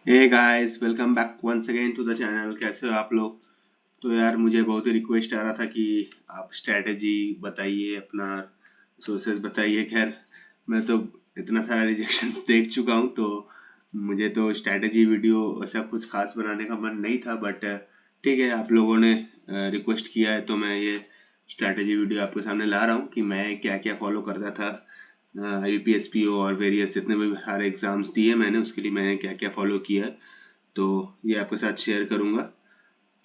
Hey guys, welcome back once again to the channel. कैसे हो आप लोग? तो यार मुझे बहुत ही रिक्वेस्ट आ रहा था कि आप स्ट्रैटेजी बताइए, अपना सोर्सेज बताइए। खैर, मैं तो इतना सारा रिजेक्शंस देख चुका हूँ, तो मुझे तो स्ट्रैटेजी वीडियो ऐसा कुछ खास बनाने का मन नहीं था। बट ठीक है, आप लोगों ने रिक्वेस्ट किया है तो मैं ये स्ट्रैटेजी वीडियो आपके सामने ला रहा हूँ कि मैं क्या क्या फॉलो करता था IBPS PO और वेरियस जितने भी हर एग्जाम्स दिए मैंने, उसके लिए मैंने क्या क्या फॉलो किया है, तो ये आपके साथ शेयर करूंगा।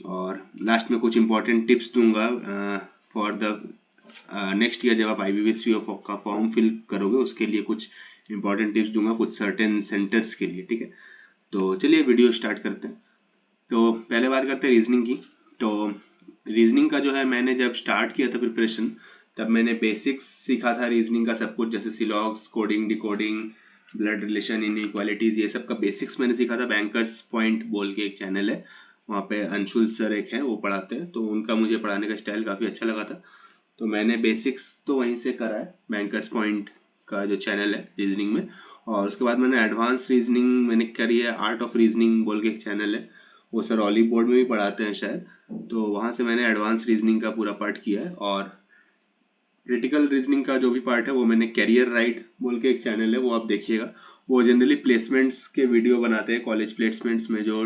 और लास्ट में कुछ इंपॉर्टेंट टिप्स दूंगा फॉर द नेक्स्ट ईयर। जब आप IBPS PO का फॉर्म फिल करोगे उसके लिए कुछ इंपॉर्टेंट टिप्स दूंगा कुछ सर्टेन सेंटर्स के लिए। ठीक है, तो चलिए वीडियो स्टार्ट करते हैं। तो पहले बात करते हैं रीजनिंग की। तो रीजनिंग का जो है, मैंने जब स्टार्ट किया था प्रिपरेशन, तब मैंने बेसिक्स सीखा था रीजनिंग का सब कुछ, जैसे syllogisms, coding, decoding, blood relation, inequalities, ये सब का बेसिक्स मैंने सीखा था। बैंकर्स पॉइंट बोल के एक चैनल है, वहाँ पे अंशुल सर एक है, वो पढ़ाते हैं, तो उनका मुझे पढ़ाने का स्टाइल काफ़ी अच्छा लगा था। तो मैंने बेसिक्स तो वहीं से करा है, बैंकर्स पॉइंट का जो चैनल है रीजनिंग में। और उसके बाद मैंने एडवांस रीजनिंग मैंने करी है, आर्ट ऑफ रीजनिंग बोल के एक चैनल है, वो सर ऑली बोर्ड में भी पढ़ाते हैं शायद। तो वहाँ से मैंने एडवांस रीजनिंग का पूरा पार्ट किया है। और क्रिटिकल रीजनिंग का जो भी पार्ट है वो मैंने कैरियर राइट बोल के एक चैनल है, वो आप देखिएगा। वो जनरली प्लेसमेंट्स के वीडियो बनाते हैं, कॉलेज प्लेसमेंट्स में जो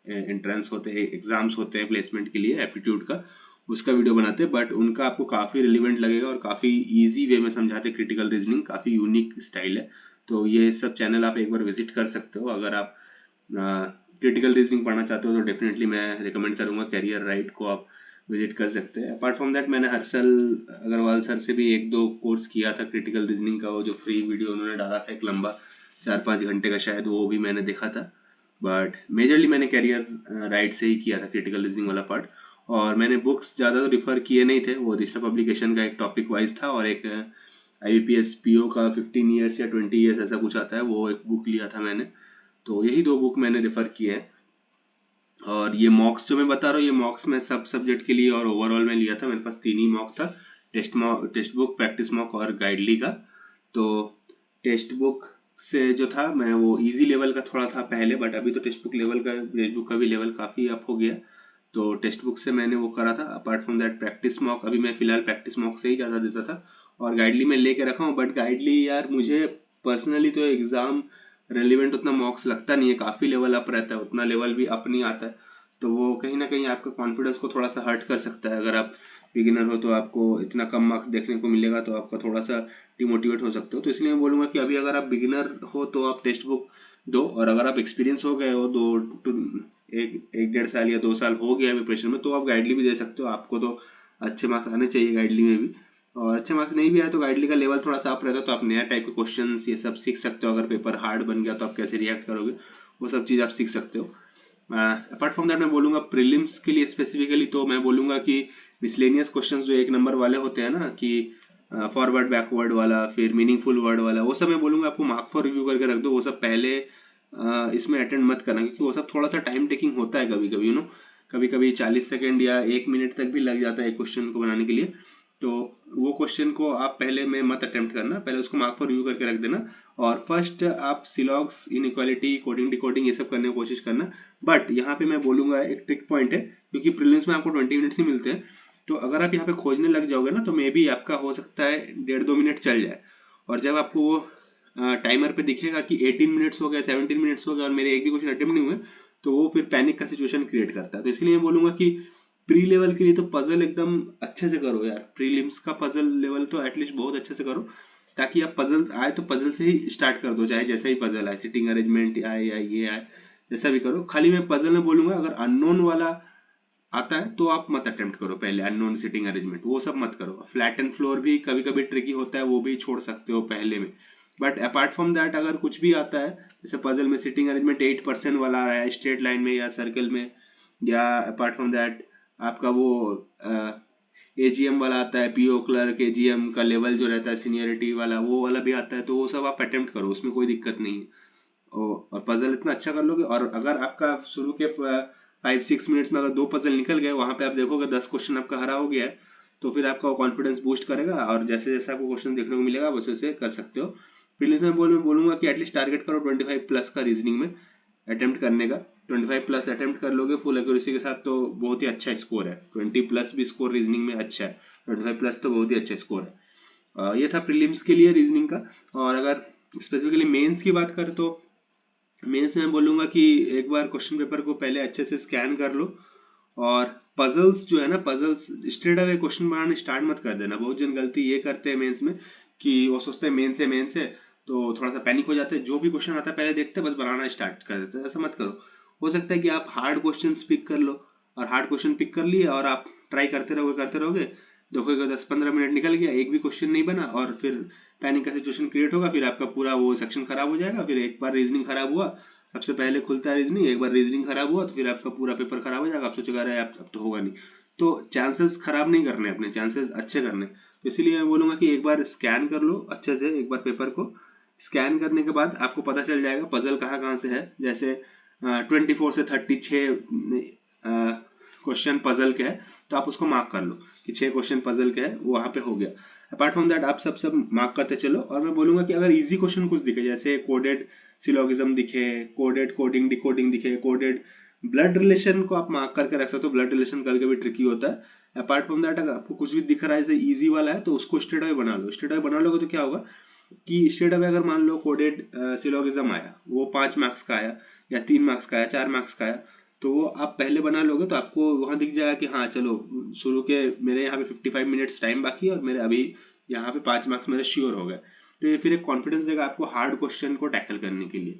एंट्रेंस होते हैं, एग्जाम्स होते हैं प्लेसमेंट के लिए, एप्टीट्यूड का, उसका वीडियो बनाते हैं। बट उनका आपको काफ़ी रिलीवेंट लगेगा और काफ़ी ईजी वे में समझाते हैं। क्रिटिकल रीजनिंग काफ़ी यूनिक स्टाइल है, तो ये सब चैनल आप एक बार विजिट कर सकते हो। अगर आप क्रिटिकल रीजनिंग पढ़ना चाहते हो तो डेफिनेटली मैं रिकमेंड करूंगा कैरियर राइट को आप विजिट कर सकते हैं। अपार्ट फ्रॉम दैट, मैंने हर्षल अग्रवाल सर से भी एक दो कोर्स किया था क्रिटिकल रीजनिंग का, वो जो फ्री वीडियो उन्होंने डाला था एक लंबा 4-5 घंटे का शायद, वो भी मैंने देखा था। बट मेजरली मैंने कैरियर राइट से ही किया था क्रिटिकल रीजनिंग वाला पार्ट। और मैंने बुक्स ज़्यादा तो रिफर किए नहीं थे, वो दिशा पब्लिकेशन का एक टॉपिक वाइज था, और एक IBPS PO का 15 ईयर्स या 20 ईयर्स ऐसा कुछ आता है, वो एक बुक लिया था मैंने। तो यही दो बुक मैंने रेफर किए हैं। और ये मॉक्स जो मैं बता रहा हूँ, ये मॉक्स मैं सब सब्जेक्ट के लिए और ओवरऑल में लिया था। मेरे पास 3 ही मॉक था, टेक्स्ट बुक, प्रैक्टिस मॉक और गाइडली का। तो टेक्स्ट बुक से जो था, मैं वो इजी लेवल का थोड़ा था पहले, बट अभी तो टेक्स्ट बुक का भी लेवल काफ़ी अप हो गया। तो टेक्स्ट बुक से मैंने वो करा था। Apart from that, practice mock अभी मैं फिलहाल प्रैक्टिस मॉक से ही ज़्यादा देता था। और गाइडली मैं लेके रखा हूँ, बट गाइडली यार मुझे पर्सनली तो एग्ज़ाम रेलिवेंट उतना मॉक्स लगता नहीं है, काफ़ी लेवल अप रहता है, उतना लेवल भी अप नहीं आता है। तो वो कहीं ना कहीं आपका कॉन्फिडेंस को थोड़ा सा हर्ट कर सकता है। अगर आप बिगिनर हो तो आपको इतना कम मार्क्स देखने को मिलेगा, तो आपका थोड़ा सा डिमोटिवेट हो सकते हो। तो इसलिए मैं बोलूँगा कि अभी अगर आप बिगिनर हो तो आप टेक्स्ट बुक दो, और अगर आप एक्सपीरियंस हो गए हो, एक एक 1.5 साल या 2 साल हो गया प्रिपरेशन में, तो आप गाइडली भी दे सकते हो। आपको तो अच्छे मार्क्स आने चाहिए गाइडली में भी। और अच्छे मार्क्स नहीं भी आए तो गाइडली का लेवल थोड़ा सा अप रहता है, तो आप नया टाइप के क्वेश्चन ये सब सीख सकते हो। अगर पेपर हार्ड बन गया तो आप कैसे रिएक्ट करोगे, वो सब चीज़ आप सीख सकते हो। अपार्ट फ्रॉम दैट, मैं बोलूँगा प्रीलिम्स के लिए स्पेसिफिकली, तो मैं बोलूँगा कि मिसलेनियस क्वेश्चंस जो 1 नंबर वाले होते हैं ना, कि फॉरवर्ड बैकवर्ड वाला, फिर मीनिंगफुल वर्ड वाला, वो सब मैं बोलूँगा आपको मार्क फॉर रिव्यू करके रख दो। वो सब पहले इसमें अटेंड मत करना, क्योंकि वो सब थोड़ा सा टाइम टेकिंग होता है कभी कभी, कभी कभी 40 सेकेंड या 1 मिनट तक भी लग जाता है एक क्वेश्चन को बनाने के लिए। तो वो क्वेश्चन को आप पहले में मत अटेम्प्ट करना, पहले उसको मार्क फॉर रिव्यू करके रख देना। और फर्स्ट आप सिलॉग्स, इनइक्वालिटी, कोडिंग, डिकोडिंग ये सब करने की कोशिश करना। बट यहाँ पे मैं बोलूँगा एक ट्रिक पॉइंट है, क्योंकि प्रीलिम्स में आपको 20 मिनट्स ही मिलते हैं। तो अगर आप यहाँ पे खोजने लग जाओगे ना, तो मे बी आपका हो सकता है 1.5-2 मिनट चल जाए। और जब आपको वो टाइमर पे दिखेगा कि 18 मिनट्स हो गए, 17 मिनट्स हो गए, और मेरे एक भी क्वेश्चन अटेम्प्ट नहीं हुए, तो वो फिर पैनिक का सिचुएशन क्रिएट करता है। तो इसलिए मैं बोलूँगा कि प्री लेवल के लिए तो पजल एकदम अच्छे से करो यार। प्रीलिम्स का पजल लेवल तो एटलीस्ट बहुत अच्छे से करो, ताकि आप पजल आए तो पजल से ही स्टार्ट कर दो, चाहे जैसा ही पजल आए, सिटिंग अरेंजमेंट आए या ये आए, जैसा भी करो। खाली मैं पजल में बोलूंगा, अगर अननोन वाला आता है तो आप मत अटेम्प्ट करो पहले, अननोन सिटिंग अरेंजमेंट वो सब मत करो। फ्लैट एंड फ्लोर भी कभी कभी ट्रिकी होता है, वो भी छोड़ सकते हो पहले में। बट अपार्ट फ्रॉम दैट, अगर कुछ भी आता है, जैसे पजल में सिटिंग अरेंजमेंट 8% वाला आ रहा है, स्ट्रेट लाइन में या सर्कल में, या अपार्ट फ्रॉम दैट आपका वो AGM वाला आता है, PO क्लर्क AGM का लेवल जो रहता है सीनियरिटी वाला, वो वाला भी आता है, तो वो सब आप अटेम्प्ट करो, उसमें कोई दिक्कत नहीं है। और पजल इतना अच्छा कर लोगे, और अगर आपका शुरू के 5-6 मिनट्स में अगर 2 पजल निकल गए, वहां पे आप देखोगे 10 क्वेश्चन आपका हरा हो गया है, तो फिर आपका कॉन्फिडेंस बूस्ट करेगा, और जैसे जैसे आपको क्वेश्चन देखने को मिलेगा वैसे वैसे कर सकते हो। प्रीलिम्स में बोलूंगा कि एटलीस्ट टारगेट करो 25 प्लस का रीजनिंग में, अटेम्प्ट करने का, 25 प्लस अटेम्प्ट कर लोगे फुल एक्यूरेसी के साथ तो बहुत ही अच्छा स्कोर है। 20 प्लस भी स्कोर रीजनिंग में अच्छा है, 25 प्लस तो बहुत ही अच्छा स्कोर है। ये था प्रीलिम्स के लिए रीजनिंग का। और अगर स्पेसिफिकली मेंस की बात करें तो मेंस में बोलूंगा कि एक बार क्वेश्चन पेपर को पहले अच्छे से स्कैन कर लो, और पजल्स जो है ना, पजल्स स्ट्रेट अवे क्वेश्चन बनाना स्टार्ट मत कर देना। बहुत जन गलती ये करते हैं मेंस में कि वो सोचते हैं मेंस है तो थोड़ा सा पैनिक हो जाते हैं, जो भी क्वेश्चन आता है पहले देखते हैं बस बनाना स्टार्ट कर देते हैं। ऐसा मत करो। हो सकता है कि आप हार्ड क्वेश्चन पिक कर लो, और हार्ड क्वेश्चन पिक कर लिए और आप ट्राई करते रहोगे, देखोगे 10-15 मिनट निकल गया, एक भी क्वेश्चन नहीं बना, और फिर पैनिक का सिचुएशन क्रिएट होगा, फिर आपका पूरा वो सेक्शन खराब हो जाएगा। फिर एक बार रीजनिंग खराब हुआ, सबसे पहले खुलता है रीजनिंग, एक बार रीजनिंग खराब हुआ तो फिर आपका पूरा पेपर खराब हो जाएगा। आप सोचेगा अरे अब तो होगा नहीं। तो चांसेस खराब नहीं करने, अपने चांसेस अच्छे करने। तो इसीलिए मैं बोलूंगा कि एक बार स्कैन कर लो अच्छे से, एक बार पेपर को स्कैन करने के बाद आपको पता चल जाएगा पजल कहाँ कहाँ से है। जैसे 24 से 36 क्वेश्चन पजल के है, तो आप उसको मार्क कर लो कि 6 क्वेश्चन पजल के है, वो वहाँ पे हो गया। अपार्ट फ्रॉम दैट आप सब मार्क करते चलो। और मैं बोलूंगा कि अगर इजी क्वेश्चन कुछ दिखे, जैसे कोडेड सिलोगिज्म दिखे, कोडेड कोडिंग डिकोडिंग दिखे, कोडेड ब्लड रिलेशन को आप मार्क करके रख सकते हो। ब्लड रिलेशन कभी कभी ट्रिकी होता है। अपार्ट फ्रॉम दैट अगर आपको कुछ भी दिख रहा है जैसे इजी वाला है तो उसको स्ट्रेट अवे बना लो। स्ट्रेट अवे बना लोगे तो क्या होगा कि स्ट्रेट अवे अगर मान लो कोडेड सिलोगिज्म आया, वो 5 मार्क्स का आया या 3 मार्क्स का आया, 4 मार्क्स का आया, तो वो आप पहले बना लोगे तो आपको वहां दिख जाएगा कि हाँ चलो शुरू के मेरे यहाँ पे 55 मिनट्स टाइम बाकी है और मेरे अभी यहाँ पे 5 मार्क्स मेरे श्योर हो गए। तो ये फिर एक कॉन्फिडेंस देगा आपको हार्ड क्वेश्चन को टैकल करने के लिए।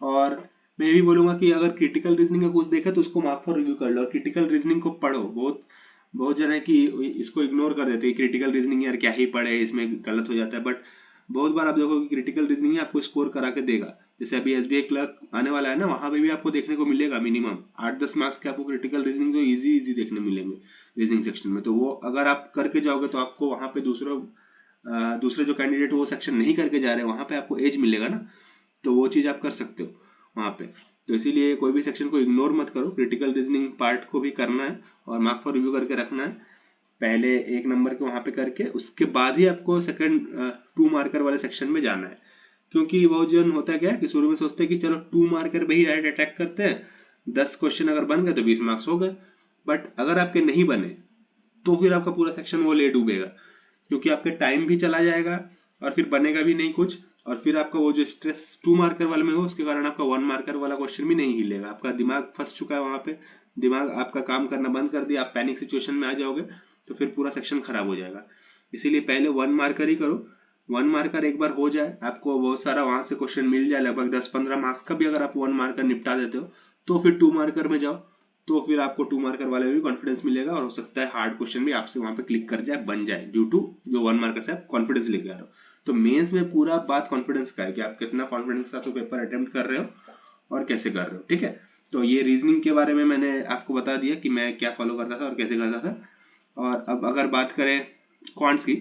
और मैं ये भी बोलूंगा कि अगर क्रिटिकल रीजनिंग का कुछ देखे तो उसको मार्क फॉर रिव्यू कर लो, और क्रिटिकल रीजनिंग को पढ़ो। बहुत बहुत जन है कि इसको इग्नोर कर देते हैं, क्रिटिकल रीजनिंग यार क्या ही पढ़े, इसमें गलत हो जाता है। बट बहुत बार आप देखोगे क्रिटिकल रीजनिंग आपको स्कोर करा के देगा। जैसे अभी एसबीआई क्लर्क आने वाला है ना, वहां पे भी आपको देखने को मिलेगा मिनिमम 8-10 मार्क्स के आपको क्रिटिकल रीजनिंग तो इजी देखने मिलेंगे रीजनिंग सेक्शन में। तो वो अगर आप करके जाओगे तो आपको वहां पे दूसरे जो कैंडिडेट वो सेक्शन नहीं करके जा रहे हैं वहां पे आपको एज मिलेगा ना, तो वो चीज आप कर सकते हो वहां पे। तो इसीलिए कोई भी सेक्शन को इग्नोर मत करो, क्रिटिकल रीजनिंग पार्ट को भी करना है और मार्क फॉर रिव्यू करके रखना है। पहले 1 नंबर के वहां पे करके उसके बाद ही आपको सेकंड 2 मार्कर वाले सेक्शन में जाना है। क्योंकि बहुत जन होता है क्या कि शुरू में सोचते हैं कि चलो 2 मार्कर पे ही डायरेक्ट अटैक करते हैं, 10 क्वेश्चन अगर बन गए तो 20 मार्क्स हो गए। बट अगर आपके नहीं बने तो फिर आपका पूरा सेक्शन वो ले डूबेगा, क्योंकि आपके टाइम भी चला जाएगा और फिर बनेगा भी नहीं कुछ। और फिर आपका वो जो स्ट्रेस 2 मार्कर वाले में हो उसके कारण आपका 1 मार्कर वाला क्वेश्चन भी नहीं हिलेगा। आपका दिमाग फंस चुका है वहां पे, दिमाग आपका काम करना बंद कर दिया, आप पैनिक सिचुएशन में आ जाओगे तो फिर पूरा सेक्शन खराब हो जाएगा। इसीलिए पहले 1 मार्कर ही करो। 1 मार्कर एक बार हो जाए, आपको बहुत सारा वहां से क्वेश्चन मिल जाए, लगभग 10-15 मार्क्स का भी अगर आप 1 मार्कर निपटा देते हो तो फिर 2 मार्कर में जाओ। तो फिर आपको 2 मार्कर वाले में भी कॉन्फिडेंस मिलेगा, और हो सकता है हार्ड क्वेश्चन भी आपसे वहां पे क्लिक कर जाए, बन जाए, ड्यू टू जो 1 मार्कर से आप कॉन्फिडेंस लेके आ रहे हो। तो मेंस में पूरा बात कॉन्फिडेंस का है कि आप कितना कॉन्फिडेंस के साथ पेपर अटेम्प्ट कर रहे हो और कैसे कर रहे हो। ठीक है, तो ये रीजनिंग के बारे में मैंने आपको बता दिया कि मैं क्या फॉलो करता था और कैसे करता था। और अब अगर बात करें क्वांट्स की,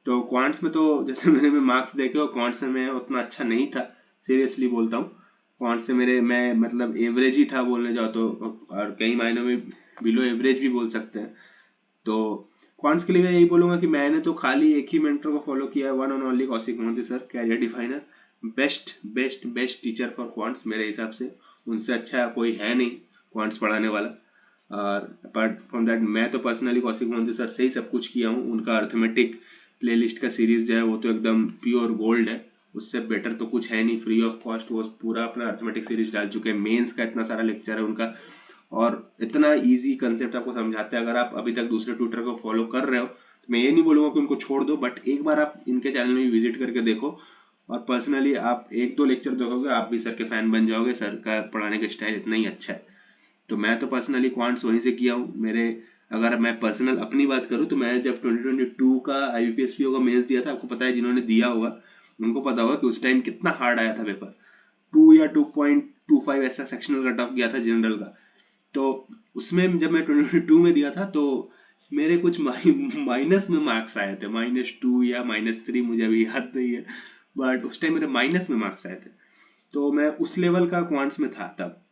तो क्वांट्स में तो जैसे मैंने मार्क्स देखे हो, क्वांट्स में मैं उतना अच्छा नहीं था, सीरियसली बोलता हूँ। क्वांट्स से मैं मतलब एवरेज ही था बोलने जाओ तो, और कई मायनों में बिलो एवरेज भी बोल सकते हैं। तो क्वांट्स के लिए मैं यही बोलूंगा कि मैंने तो खाली एक ही मेंटर को फॉलो किया है, one and only Kaushik Mohanty sir, career definer. Best best best teacher for quants मेरे हिसाब से, उनसे अच्छा कोई है नहीं क्वांट्स पढ़ाने वाला। और अपार्ट फ्रॉम दैट मैं तो पर्सनली कौशिक मोहंती सर से ही सब कुछ किया हूँ। उनका अर्थमेटिक प्लेलिस्ट का सीरीज जो है वो तो एकदम प्योर गोल्ड है, उससे बेटर तो कुछ है नहीं। फ्री ऑफ कॉस्ट वो पूरा अपना अर्थमेटिक सीरीज डाल चुके हैं। मेंस का इतना सारा लेक्चर है उनका, और इतना इजी कंसेप्ट आपको समझाते हैं। अगर आप अभी तक दूसरे ट्यूटर को फॉलो कर रहे हो तो मैं ये नहीं बोलूंगा कि उनको छोड़ दो, बट एक बार आप इनके चैनल में विजिट करके देखो, और पर्सनली आप 1-2 लेक्चर देखोगे आप भी सर के फैन बन जाओगे। सर का पढ़ाने का स्टाइल इतना ही अच्छा है। तो मैं तो पर्सनली क्वांट्स वहीं से किया हूँ। मेरे अगर मैं पर्सनल अपनी बात करूँ तो मैं जब 2022 का IBPS का मेंस दिया था, आपको पता है जिन्होंने दिया होगा उनको पता होगा कि उस टाइम कितना हार्ड आया था पेपर। 2 या 2.25 ऐसा सेक्शनल कट ऑफ गया था जनरल का। तो उसमें जब मैं 2022 में दिया था तो मेरे कुछ माइनस में मार्क्स आए थे, -2 या -3, मुझे अभी याद नहीं है, बट उस टाइम मेरे माइनस में मार्क्स आए थे। तो मैं उस लेवल का क्वांट्स में था तब।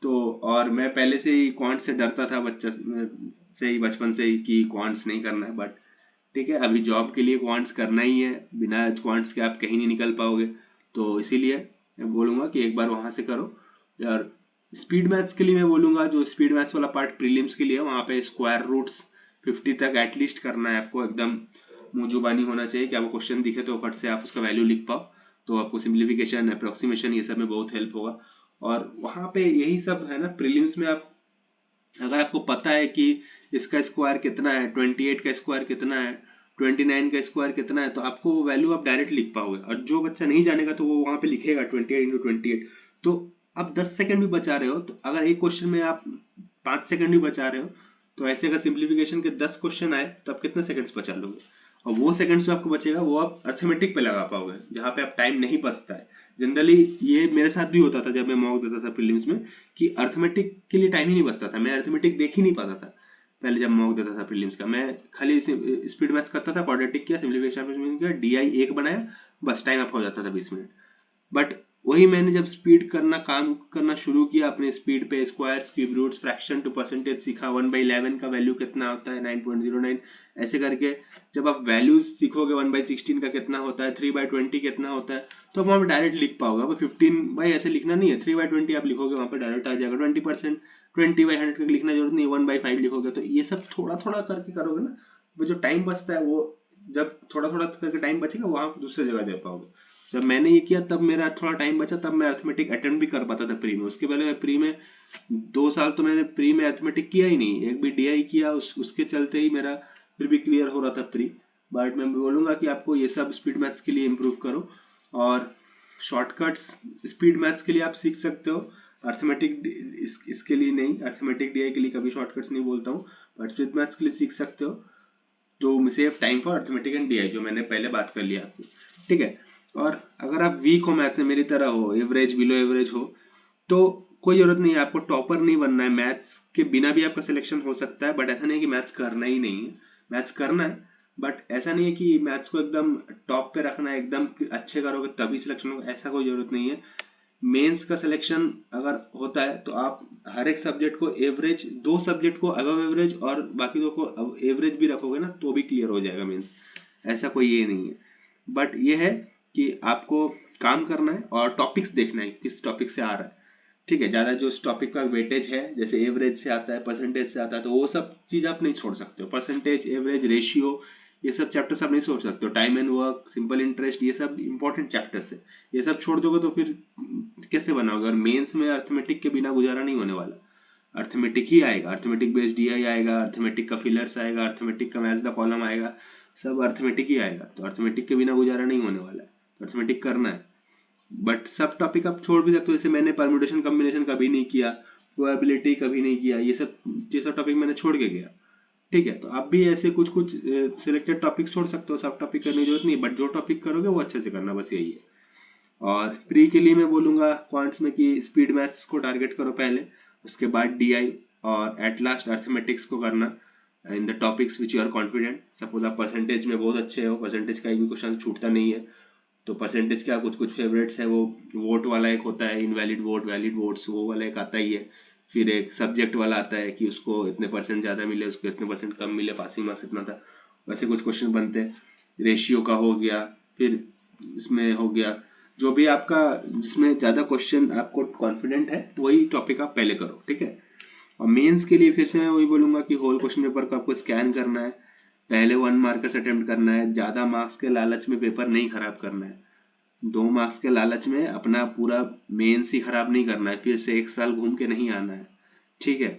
तो और मैं पहले से ही क्वांट्स से डरता था, बचपन से ही कि क्वांट्स नहीं करना है। बट ठीक है, अभी जॉब के लिए क्वांट्स करना ही है, बिना क्वांट्स के आप कहीं नहीं निकल पाओगे। तो इसीलिए मैं बोलूँगा कि एक बार वहाँ से करो। और स्पीड मैथ्स के लिए मैं बोलूंगा, जो स्पीड मैथ्स वाला पार्ट प्रीलिम्स के लिए, वहाँ पे स्क्वायर रूट्स 50 तक एटलीस्ट करना है आपको, एकदम मुंह जुबानी होना चाहिए कि आपको क्वेश्चन दिखे तो फट से आप उसका वैल्यू लिख पाओ, तो आपको सिंप्लीफिकेशन, अप्रोक्सीमेशन ये सब में बहुत हेल्प होगा। और वहाँ पे यही सब है ना प्रीलिम्स में, आप अगर आपको पता है कि इसका स्क्वायर कितना है, 28 का स्क्वायर कितना है, 29 का स्क्वायर कितना है, तो आपको वो वैल्यू आप डायरेक्ट लिख पाओगे। और जो बच्चा नहीं जानेगा तो वो वहां पे लिखेगा 28 × 28, तो अब 10 सेकंड भी बचा रहे हो, तो अगर एक क्वेश्चन में आप 5 सेकंड भी बचा रहे हो, तो ऐसे अगर सिंप्लीफिकेशन के 10 क्वेश्चन आए तो आप कितने सेकंड्स बचा लोगे, और वो सेकंड्स जो आपको बचेगा वो आप अर्थमेटिक पे लगा पाओगे, जहाँ पे आप टाइम नहीं बचता है। जनरली ये मेरे साथ भी होता था जब मैं मॉक देता था प्रीलिम्स में, कि अर्थमेटिक के लिए टाइम ही नहीं बचता था, मैं अर्थमेटिक देख ही नहीं पाता था। पहले जब मॉक देता था प्रीलिम्स का, मैं खाली स्पीड मैथ्स करता था, क्वाड्रेटिक किया, सिंप्लीफिकेशन किया, DI 1 बनाया, बस टाइम अप हो जाता था 20 मिनट। बट वही मैंने जब स्पीड करना काम करना शुरू किया, अपने स्पीड पे squares, cube roots, fraction to percentage सीखा, 1/11 का वैल्यू कितना होता है, 9.09, ऐसे करके जब आप वैल्यूज सीखोगे, 1/16 का कितना होता है, 3/20 कितना होता है, तो वहां पे डायरेक्ट लिख पाओगे। अब 15 ऐसे लिखना नहीं है, 3/20 आप लिखोगे, वहां पे डायरेक्ट आ जाएगा। 20%, 20/100 का लिखना जरूरत नहीं, 1/5 लिखोगे। तो ये सब थोड़ा थोड़ा करके करोगे ना, वो जो टाइम बचता है, वो जब थोड़ा थोड़ा करके टाइम बचेगा, वहां दूसरी जगह दे पाओगे। जब मैंने ये किया तब मेरा थोड़ा टाइम बचा, तब मैं अर्थमेटिक अटेम्प्ट भी कर पाता था प्री में। उसके पहले मैं प्री में 2 साल तो मैंने प्री में अर्थमेटिक किया ही नहीं, एक भी DI किया, उसके चलते ही मेरा फिर भी क्लियर हो रहा था प्री। बट मैं बोलूंगा कि आपको ये सब स्पीड मैथ्स के लिए इम्प्रूव करो, और शॉर्टकट्स स्पीड मैथ्स के लिए आप सीख सकते हो, अर्थमेटिक इसके लिए नहीं, अर्थमेटिक DI के लिए कभी शॉर्टकट्स नहीं बोलता हूँ, बट स्पीड मैथ्स के लिए सीख सकते हो। तो save time for arithmetic and DI, जो मैंने पहले बात कर लिया आपको, ठीक है। और अगर आप वीक हो मैथ्स में, मेरी तरह हो, एवरेज बिलो एवरेज हो, तो कोई जरूरत नहीं है, आपको टॉपर नहीं बनना है। मैथ्स के बिना भी आपका सिलेक्शन हो सकता है, बट ऐसा नहीं कि मैथ्स करना ही नहीं है, मैथ्स करना है, बट ऐसा नहीं है कि मैथ्स को एकदम टॉप पे रखना है, एकदम अच्छे करोगे तभी सिलेक्शन होगा, ऐसा कोई जरूरत नहीं है। मेंस का सिलेक्शन अगर होता है तो आप हर एक सब्जेक्ट को एवरेज, 2 सब्जेक्ट को अबव एवरेज और बाकी 2 को एवरेज भी रखोगे ना, तो भी क्लियर हो जाएगा मेंस, ऐसा कोई ये नहीं है। बट ये है कि आपको काम करना है और टॉपिक्स देखना है किस टॉपिक से आ रहा है, ठीक है। ज्यादा जो टॉपिक का वेटेज है, जैसे एवरेज से आता है, परसेंटेज से आता है, तो वो सब चीज आप नहीं छोड़ सकते हो। परसेंटेज, एवरेज, रेशियो, ये सब चैप्टर्स आप नहीं छोड़ सकते हो। Time and work, simple interest, ये सब इंपॉर्टेंट चैप्टर्स है, ये सब छोड़ दोगे तो फिर कैसे बनाओगे। और मेंस में अर्थमेटिक के बिना गुजारा नहीं होने वाला, अर्थमेटिक ही आएगा, अर्थमेटिक बेस्ड DI आएगा, अर्थमेटिक का फिलर्स आएगा, अर्थमेटिक का मैच द कॉलम आएगा, सब अर्थमेटिक ही आएगा। तो अर्थमेटिक के बिना गुजारा नहीं होने वाला है, अर्थमेटिक करना है। बट सब टॉपिक आप छोड़ भी सकते हो, जैसे मैंने परम्यूटेशन कॉम्बिनेशन कभी नहीं किया, प्रोबेबिलिटी कभी नहीं किया, ये सब टॉपिक मैंने छोड़ के गया, ठीक है। तो आप भी ऐसे कुछ कुछ सिलेक्टेड टॉपिक छोड़ सकते हो, सब टॉपिक करने की जरूरत नहीं, बट जो टॉपिक करोगे वो अच्छे से करना, बस यही है। और प्री के लिए मैं बोलूंगा क्वांट्स में कि स्पीड मैथ्स को टारगेट करो पहले, उसके बाद DI, और एट लास्ट अर्थमेटिक्स को करना in the topics which you are confident. Suppose आप परसेंटेज में बहुत अच्छे हो, परसेंटेज का एक भी क्वेश्चन छूटता नहीं है, तो परसेंटेज का कुछ कुछ फेवरेट्स है, वो वोट वाला एक होता है, इनवैलिड वोट, वैलिड वोट्स, वो वाला एक आता ही है। फिर एक सब्जेक्ट वाला आता है कि उसको इतने परसेंट ज्यादा मिले, उसको इतने परसेंट कम मिले, पासिंग मार्क्स इतना था, वैसे कुछ क्वेश्चन बनते हैं। रेशियो का हो गया, फिर इसमें हो गया, जो भी आपका जिसमें ज्यादा क्वेश्चन आपको कॉन्फिडेंट है वही टॉपिक आप पहले करो, ठीक है। और मेंस के लिए फिर से मैं वही बोलूंगा कि होल क्वेश्चन पेपर को आपको स्कैन करना है, पहले 1 मार्कर्स अटेम्प्ट करना है, ज्यादा मार्क्स के लालच में पेपर नहीं खराब करना है, 2 मार्क्स के लालच में अपना पूरा मेंस ही खराब नहीं करना है, फिर से 1 साल घूम के नहीं आना है, ठीक है।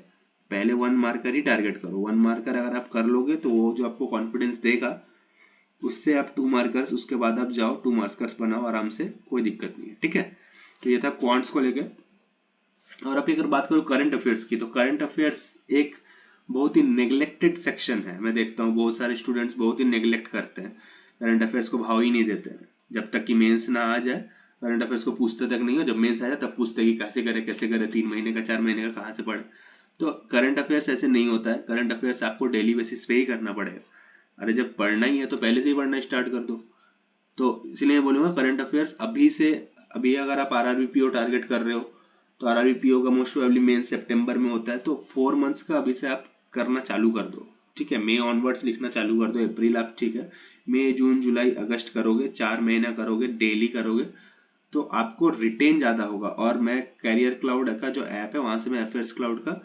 पहले 1 मार्कर ही टारगेट करो, 1 मार्कर अगर आप कर लोगे तो वो जो आपको कॉन्फिडेंस देगा, उससे आप 2 मार्कर्स, उसके बाद आप जाओ 2 मार्कर्स बनाओ आराम से, कोई दिक्कत नहीं है, ठीक है। तो ये था क्वांट्स को लेके। और अभी अगर बात करूँ करंट अफेयर्स की, तो करंट अफेयर्स एक बहुत ही नेग्लेक्टेड सेक्शन है। मैं देखता हूँ बहुत सारे स्टूडेंट्स बहुत ही नेग्लेक्ट करते हैं, करंट अफेयर्स को भाव ही नहीं देते हैं। जब तक कि मेंस ना आ जाए करंट अफेयर्स को पूछते तक नहीं हो, जब मेंस आ जाए तब पूछते कि कैसे करे, 3 महीने का, 4 महीने का, कहाँ से पढ़े। तो करंट अफेयर्स ऐसे नहीं होता है, करंट अफेयर्स आपको डेली बेसिस पे ही करना पड़ेगा। अरे जब पढ़ना ही है तो पहले से ही पढ़ना स्टार्ट कर दो। तो इसलिए मैं बोलूंगा करंट अफेयर्स अभी से, अभी अगर आप RRBPO टारगेट कर रहे हो, तो RRBPO का मोस्ट प्रोबेबली मेन सितंबर में होता है, तो 4 मंथ्स का अभी से आप करना चालू कर दो, ठीक है। मई ऑनवर्ड्स लिखना चालू कर दो, अप्रैल आप, ठीक है, मई, जून, जुलाई, अगस्त करोगे, 4 महीना करोगे, डेली करोगे, तो आपको रिटेन ज़्यादा होगा। और मैं कैरियर क्लाउड का जो ऐप है वहाँ से मैं अफेयर्स क्लाउड का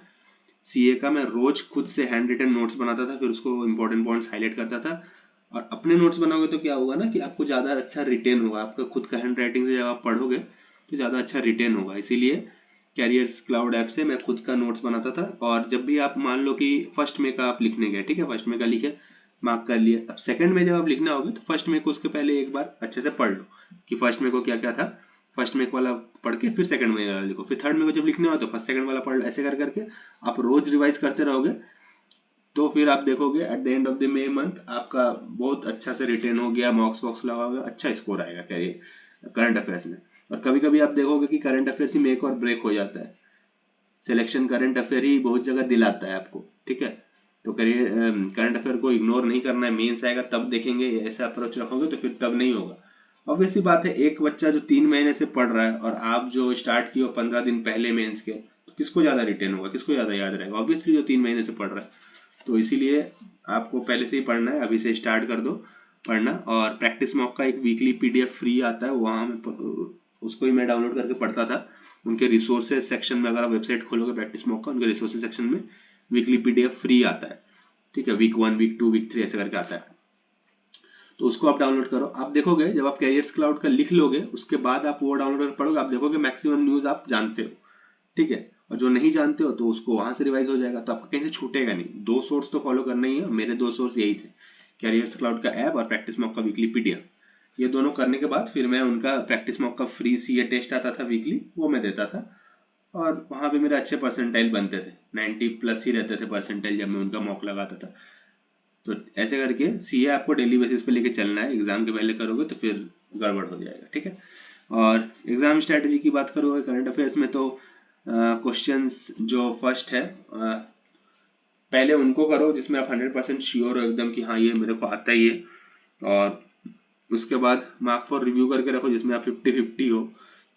सीए का मैं रोज खुद से हैंड रिटन नोट्स बनाता था, फिर उसको इंपॉर्टेंट पॉइंट्स हाईलाइट करता था। और अपने नोट्स बनाओगे तो क्या होगा ना कि आपको ज़्यादा अच्छा रिटेन होगा, आपका खुद का हैंड राइटिंग से जब आप पढ़ोगे तो ज़्यादा अच्छा रिटेन होगा। इसीलिए कैरियर्स क्लाउड ऐप से मैं खुद का नोट्स बनाता था। और जब भी आप मान लो कि फर्स्ट में का आप लिखने गए, ठीक है, फर्स्ट में का लिखे, मार्क कर लिए, अब सेकंड में जब आप लिखना होगा तो फर्स्ट में को उसके पहले एक बार अच्छे से पढ़ लो कि फर्स्ट में को क्या क्या था, फर्स्ट में वाला पढ़ के फिर सेकंड में वाला लिखो, फिर थर्ड में को जब लिखना हो तो फर्स्ट सेकंड वाला पढ़ लो। ऐसे कर करके आप रोज रिवाइज करते रहोगे तो फिर आप देखोगे at the end of the May month आपका बहुत अच्छा से रिटेन हो गया, मॉक्स वॉक्स लगाओगे, अच्छा स्कोर आएगा कैरियर करंट अफेयर्स में। और कभी कभी आप देखोगे कि करंट अफेयर्स ही मेक और ब्रेक हो जाता है, सिलेक्शन करंट अफेयर ही बहुत जगह दिलाता है आपको, ठीक है। तो करियर करंट अफेयर को इग्नोर नहीं करना है, मेंस आएगा तब देखेंगे, ऐसा अप्रोच रखोगे तो फिर तब नहीं होगा। ऑब्वियसली बात है, एक बच्चा जो 3 महीने से पढ़ रहा है और आप जो स्टार्ट किए 15 दिन पहले मेंस के, तो किसको ज्यादा रिटेन होगा, किसको ज्यादा याद रहेगा? ऑब्वियसली जो 3 महीने से पढ़ रहा है। तो इसीलिए आपको पहले से ही पढ़ना है, अभी से स्टार्ट कर दो पढ़ना। और प्रैक्टिस मॉक का एक वीकली पीडीएफ फ्री आता है, वहाँ उसको ही मैं डाउनलोड करके पढ़ता था। उनके रिसोर्सेज सेक्शन में अगर आप वेबसाइट खोलोगे प्रैक्टिस मॉक का, उनके रिसोर्सेज सेक्शन में वीकली पीडीएफ फ्री आता है, ठीक है, वीक 1 वीक 2 वीक 3 ऐसे करके आता है। तो उसको आप डाउनलोड करो। आप देखोगे जब आप कैरियर्स क्लाउड का लिख लोगे उसके बाद आप वो डाउनलोड कर पढ़ोगे, आप देखोगे मैक्सिमम न्यूज आप जानते हो, ठीक है। और जो नहीं जानते हो तो उसको वहां से रिवाइज हो जाएगा, तो आपको कहीं से छूटेगा नहीं। 2 सोर्स तो फॉलो करना ही है, मेरे 2 सोर्स यही थे, कैरियर्स क्लाउड का ऐप और प्रैक्टिस मॉक का वीकली पीडीएफ। ये दोनों करने के बाद फिर मैं उनका प्रैक्टिस मॉक का फ्री सीए टेस्ट आता था वीकली, वो मैं देता था। और वहां पे मेरे अच्छे परसेंटाइल बनते थे, 90+ ही रहते थे परसेंटाइल जब मैं उनका मॉक लगाता था। तो ऐसे करके सीए आपको डेली बेसिस पे लेके चलना है, एग्जाम के पहले करोगे तो फिर गड़बड़ हो जाएगा, ठीक है। और एग्जाम स्ट्रेटेजी की बात करोगे करंट अफेयर्स में तो क्वेश्चंस जो फर्स्ट है पहले उनको करो जिसमें आप 100% श्योर हो एकदम कि हाँ ये मेरे को आता ही है। और उसके बाद मार्क फॉर रिव्यू करके रखो जिसमें आप 50-50 हो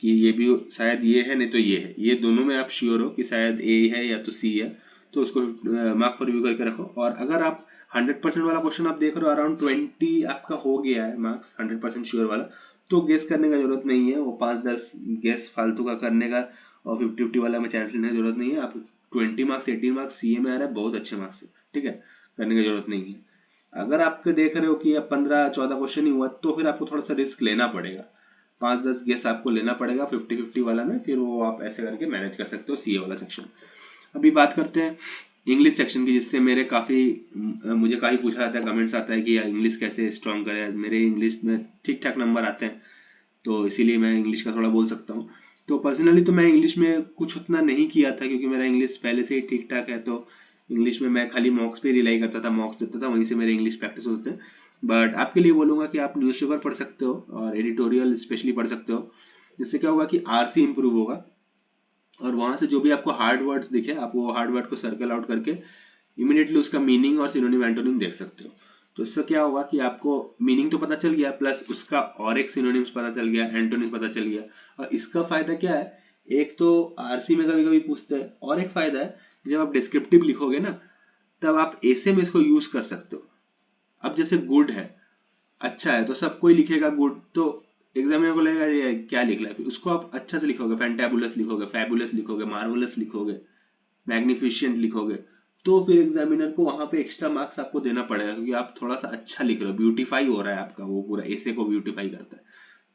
कि ये भी शायद ये है नहीं तो ये है, ये दोनों में आप श्योर हो कि शायद ए है या तो सी है, तो उसको मार्क फॉर रिव्यू करके रखो। और अगर आप 100% वाला क्वेश्चन आप देख रहे हो, अराउंड 20 आपका हो गया है मार्क्स 100% श्योर वाला, तो गेस करने का जरूरत नहीं है, वो 5-10 गेस फालतू का करने का और 50-50 वाला में चांस लेने की जरूरत नहीं है। आप 20 मार्क्स 18 मार्क्स सीए में आ रहा है, बहुत अच्छे मार्क्स है, ठीक है, करने की जरूरत नहीं है। अगर आपके देख रहे हो कि अब 15-14 क्वेश्चन ही हुआ तो फिर आपको थोड़ा सा रिस्क लेना पड़ेगा, 5-10 गेस आपको लेना पड़ेगा 50-50 वाला में, फिर वो आप ऐसे करके मैनेज कर सकते हो सीए वाला सेक्शन। अभी बात करते हैं इंग्लिश सेक्शन की, जिससे मेरे मुझे काफ़ी पूछा जाता है, कमेंट्स आता है कि यार इंग्लिश कैसे स्ट्रॉन्ग करें। मेरे इंग्लिश में ठीक ठाक नंबर आते हैं तो इसीलिए मैं इंग्लिश का थोड़ा बोल सकता हूँ। तो पर्सनली तो मैं इंग्लिश में कुछ उतना नहीं किया था क्योंकि मेरा इंग्लिश पहले से ही ठीक ठाक है, तो इंग्लिश में मैं खाली मॉक्स पे रिलाई करता था, मॉक्स देता था, वहीं से मेरे इंग्लिश प्रैक्टिस होते हैं। बट आपके लिए बोलूँगा कि आप न्यूज़पेपर पढ़ सकते हो और एडिटोरियल स्पेशली पढ़ सकते हो, जिससे क्या होगा कि आरसी इंप्रूव होगा। और वहां से जो भी आपको हार्ड वर्ड्स दिखे आप वो हार्ड वर्ड को सर्कल आउट करके इमीडिएटली उसका मीनिंग और सिनोनिम एंटोनिम देख सकते हो। तो इससे क्या होगा कि आपको मीनिंग तो पता चल गया, प्लस उसका और एक सिनोनिम्स पता चल गया, एंटोनिम पता चल गया। और इसका फायदा क्या है, एक तो आरसी में कभी कभी पूछते हैं, और एक फायदा है जब आप डिस्क्रिप्टिव लिखोगे ना तब आप ऐसे में इसको यूज कर सकते हो। अब जैसे गुड है, अच्छा है, तो सब कोई लिखेगा गुड, तो एग्जामिनर को लगेगा ये क्या लिख रहा है, फिर उसको आप अच्छा से लिखोगे, फैंटेबुलस लिखोगे, फैबुलस लिखोगे, मार्वलस लिखोगे, मैग्निफिशिएंट लिखोगे, तो फिर एग्जामिनर को वहां पे एक्स्ट्रा मार्क्स आपको देना पड़ेगा क्योंकि आप थोड़ा सा अच्छा लिख रहे हो, ब्यूटीफाई हो रहा है आपका, वो पूरा ऐसे को ब्यूटीफाई करता है।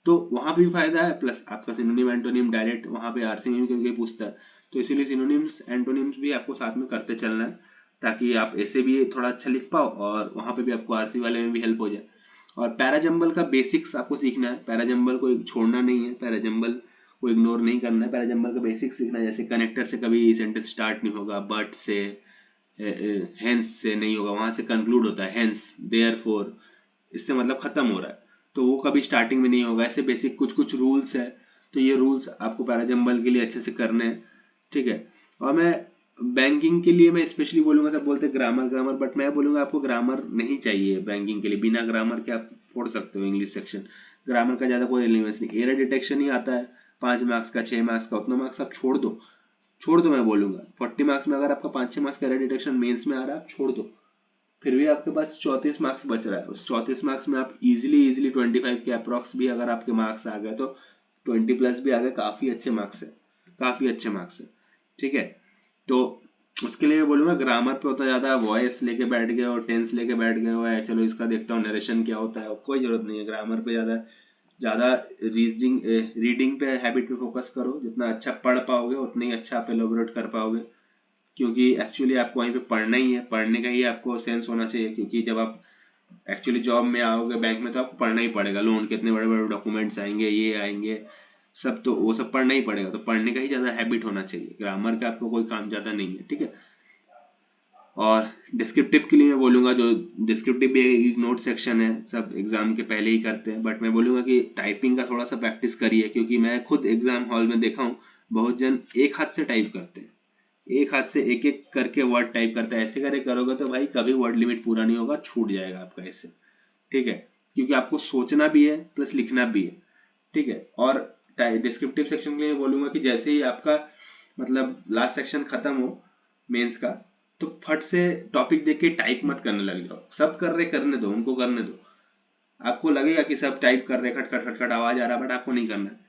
तो वहां भी फायदा है, प्लस आपका सिनोनिम एंटोनिम डायरेक्ट वहां पे आरसी में भी पूछता है, तो इसीलिए सिनोनिम्स एंटोनिम्स भी आपको साथ में करते चलना है ताकि आप ऐसे भी थोड़ा अच्छा लिख पाओ और वहां पे भी आपको आरसी वाले में भी हेल्प हो जाए। और पैराजंबल का बेसिक्स आपको सीखना है, पैराजंबल को छोड़ना नहीं है, पैराजंबल को इग्नोर नहीं करना है, पैराजंबल का बेसिक्स सीखना है। जैसे कनेक्टर से कभी सेंटेंस स्टार्ट नहीं होगा, बट से, हेंस से नहीं होगा, वहां से कंक्लूड होता है, हेंस देयरफॉर, इससे मतलब खत्म हो रहा है, तो वो कभी स्टार्टिंग में नहीं होगा। ऐसे बेसिक कुछ कुछ रूल्स है, तो ये रूल्स आपको पैराजंबल के लिए अच्छे से करने हैं, ठीक है। और मैं बैंकिंग के लिए मैं स्पेशली बोलूंगा, सब बोलते हैं ग्रामर ग्रामर, बट मैं बोलूंगा आपको ग्रामर नहीं चाहिए बैंकिंग के लिए, बिना ग्रामर के आप फोड़ सकते हो इंग्लिश सेक्शन, ग्रामर का ज्यादा कोई रिलेवेंस नहीं। एरर डिटेक्शन ही आता है 5 मार्क्स का, 6 मार्क्स का, उतना मार्क्स आप छोड़ दो मैं बोलूंगा। 40 मार्क्स में अगर आपका 5-6 मार्क्स का एरर डिटेक्शन मेंस में आ रहा है, आप छोड़ दो, फिर भी आपके पास 34 मार्क्स बच रहा है। उस 34 मार्क्स में आप इजीली 25 के अप्रॉक्स भी अगर आपके मार्क्स आ गए तो 20+ भी आ गए, काफ़ी अच्छे मार्क्स है, काफ़ी अच्छे मार्क्स है। ठीक है, तो उसके लिए मैं बोलूँगा ग्रामर पे होता ज़्यादा, वॉइस लेके बैठ गए हो, टेंस लेके बैठ गए हो, चलो इसका देखता हूँ नरेशन क्या होता है, कोई ज़रूरत नहीं है। ग्रामर पे ज़्यादा ज़्यादा रीडिंग पे हैबिट पे फोकस करो, जितना अच्छा पढ़ पाओगे उतना ही अच्छा आप एलोबरेट कर पाओगे, क्योंकि एक्चुअली आपको वहीं पे पढ़ना ही है, पढ़ने का ही आपको सेंस होना चाहिए। क्योंकि जब आप एक्चुअली जॉब में आओगे बैंक में, तो आपको पढ़ना ही पड़ेगा, लोन के इतने बड़े बड़े डॉक्यूमेंट्स आएंगे, ये आएंगे सब, तो वो सब पढ़ना ही पड़ेगा, तो पढ़ने का ही ज़्यादा हैबिट होना चाहिए, ग्रामर का आपको कोई काम ज़्यादा नहीं है। ठीक है, और डिस्क्रिप्टिव के लिए मैं बोलूँगा, जो डिस्क्रिप्टिव भी एक नोट सेक्शन है, सब एग्जाम के पहले ही करते हैं, बट मैं बोलूँगा कि टाइपिंग का थोड़ा सा प्रैक्टिस करिए, क्योंकि मैं खुद एग्जाम हॉल में देखा हूँ बहुत जन एक हाथ से टाइप करते हैं, एक हाथ से एक एक करके वर्ड टाइप करते हैं। ऐसे करोगे तो भाई कभी वर्ड लिमिट पूरा नहीं होगा, छूट जाएगा आपका ऐसे। ठीक है, क्योंकि आपको सोचना भी है प्लस लिखना भी है। ठीक है, और डिस्क्रिप्टिव सेक्शन के लिए बोलूंगा कि जैसे ही आपका मतलब लास्ट सेक्शन खत्म हो मेंस का, तो फट से टॉपिक देख के टाइप मत करने लग जाओ। सब कर रहे, करने दो उनको, करने दो। आपको लगेगा कि सब टाइप कर रहे, खट खट खट खट आवाज आ रहा, बट आपको नहीं करना है।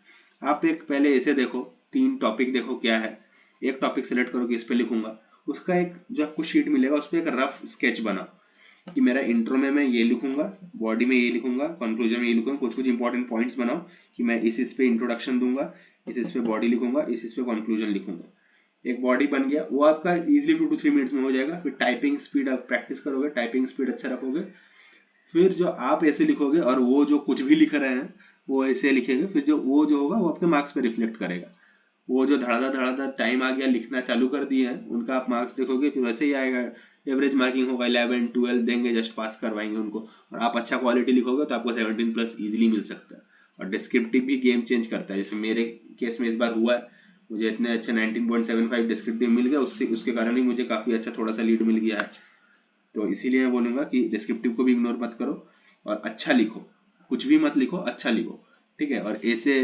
आप एक पहले ऐसे देखो, 3 टॉपिक देखो क्या है, एक टॉपिक सेलेक्ट करो कि इस पे लिखूंगा, उसका एक जो आपको शीट मिलेगा उस पर एक रफ स्केच बनाओ कि मेरा इंट्रो में मैं ये लिखूंगा, बॉडी में ये लिखूंगा, कंक्लूजन में ये लिखूंगा, कुछ कुछ इंपॉर्टेंट पॉइंट्स बनाओ कि मैं इस पे इंट्रोडक्शन दूंगा, इस पे बॉडी लिखूंगा, इस पे कंक्लूजन लिखूंगा। एक बॉडी बन गया, वो आपका इजीली 2 to 3 मिनट्स में हो जाएगा। फिर टाइपिंग स्पीड आप प्रैक्टिस करोगे, टाइपिंग स्पीड अच्छा रखोगे, फिर जो आप ऐसे लिखोगे और वो जो कुछ भी लिख रहे हैं वो ऐसे लिखेंगे, फिर जो वो जो होगा वो आपके मार्क्स पे रिफ्लेक्ट करेगा। वो जो धड़ाधड़ धड़ाधड़ टाइम आ गया, लिखना चालू कर दिए हैं, उनका आप मार्क्स देखोगे फिर वैसे ही आएगा, एवरेज मार्किंग होगा, 11-12 देंगे, जस्ट पास करवाएंगे उनको। और आप अच्छा क्वालिटी लिखोगे तो आपको 17+ इजीली मिल सकता है। और डिस्क्रिप्टिव भी गेम चेंज करता है, जैसे मेरे केस में इस बार हुआ है, मुझे इतने अच्छे 19.75 डिस्क्रिप्टिव मिल गया, उसके कारण ही मुझे काफ़ी अच्छा थोड़ा सा लीड मिल गया है। तो इसीलिए मैं बोलूँगा कि डिस्क्रिप्टिव को भी इग्नोर मत करो और अच्छा लिखो, कुछ भी मत लिखो, अच्छा लिखो। ठीक है, और ऐसे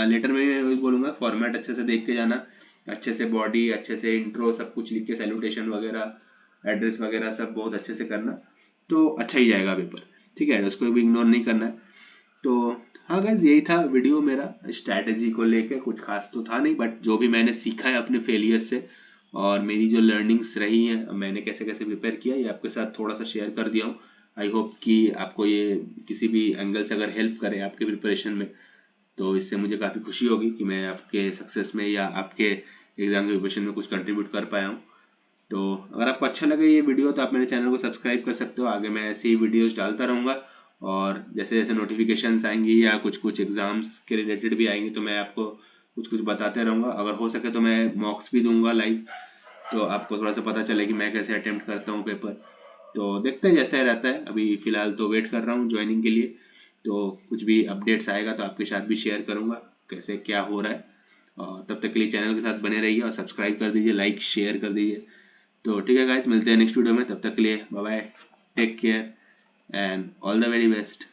लेटर में मैं बोलूँगा फॉर्मेट अच्छे से देख के जाना, अच्छे से बॉडी, अच्छे से इंट्रो, सब कुछ लिख के, सैल्यूटेशन वगैरह, एड्रेस वगैरह सब बहुत अच्छे से करना, तो अच्छा ही जाएगा पेपर। ठीक है, उसको भी इग्नोर नहीं करना है। तो हाँ गाइस, यही था वीडियो मेरा स्ट्रैटेजी को लेके, कुछ खास तो था नहीं, बट जो भी मैंने सीखा है अपने फेलियर से और मेरी जो लर्निंग्स रही हैं, मैंने कैसे कैसे प्रिपेयर किया, ये आपके साथ थोड़ा सा शेयर कर दिया हूँ। आई होप कि आपको ये किसी भी एंगल से अगर हेल्प करे आपके प्रिपरेशन में, तो इससे मुझे काफ़ी खुशी होगी कि मैं आपके सक्सेस में या आपके एग्जाम के प्रिपरेशन में कुछ कंट्रीब्यूट कर पाया हूँ। तो अगर आपको अच्छा लगे ये वीडियो तो आप मेरे चैनल को सब्सक्राइब कर सकते हो, आगे मैं ऐसे ही वीडियोस डालता रहूँगा, और जैसे जैसे नोटिफिकेशंस आएंगी या कुछ कुछ एग्जाम्स के रिलेटेड भी आएंगी तो मैं आपको कुछ कुछ बताते रहूँगा। अगर हो सके तो मैं मॉक्स भी दूंगा लाइव, तो आपको थोड़ा सा पता चले कि मैं कैसे अटेम्प्ट करता हूँ पेपर। तो देखते हैं जैसा रहता है, अभी फ़िलहाल तो वेट कर रहा हूँ ज्वाइनिंग के लिए, तो कुछ भी अपडेट्स आएगा तो आपके साथ भी शेयर करूँगा कैसे क्या हो रहा है। और तब तक के लिए चैनल के साथ बने रहिए और सब्सक्राइब कर दीजिए, लाइक शेयर कर दीजिए। तो ठीक है गाइस, मिलते हैं नेक्स्ट वीडियो में, तब तक के लिए bye bye, take care and all the very best.